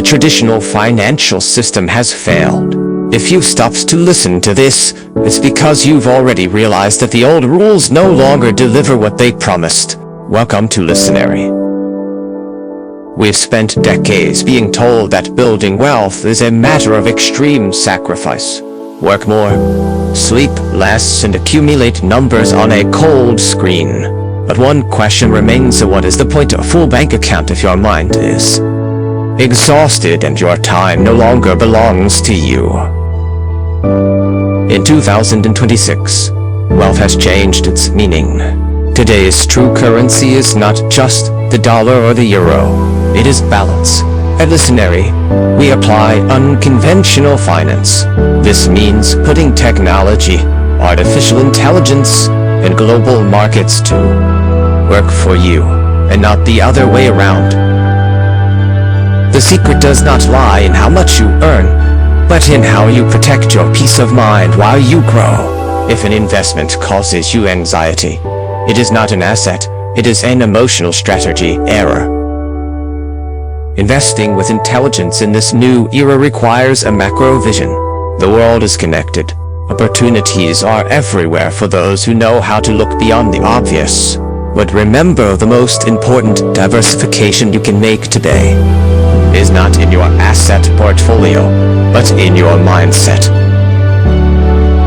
The traditional financial system has failed. If you stopped to listen to this, it's because you've already realized that the old rules no longer deliver what they promised. Welcome to Lisonary. We've spent decades being told that building wealth is a matter of extreme sacrifice. Work more, sleep less, and accumulate numbers on a cold screen. But one question remains: what is the point of a full bank account if your mind is exhausted and your time no longer belongs to you? In 2026, wealth has changed its meaning. Today's true currency is not just the dollar or the euro. It is balance. At Lisonary, we apply unconventional finance. This means putting technology, artificial intelligence, and global markets to work for you, and not the other way around. The secret does not lie in how much you earn, but in how you protect your peace of mind while you grow. If an investment causes you anxiety, it is not an asset, it is an emotional strategy error. Investing with intelligence in this new era requires a macro vision. The world is connected. Opportunities are everywhere for those who know how to look beyond the obvious. But remember, the most important diversification you can make today is not in your asset portfolio, but in your mindset.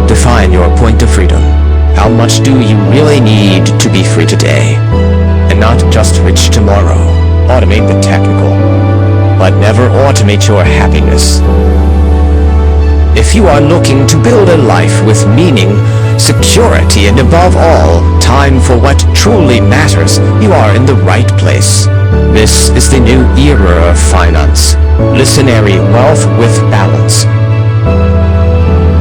Define your point of freedom. How much do you really need to be free today? And not just rich tomorrow. Automate the technical, but never automate your happiness. If you are looking to build a life with meaning, security, and above all, time for what truly matters, you are in the right place. This is the new era of finance. Lisonary wealth with balance.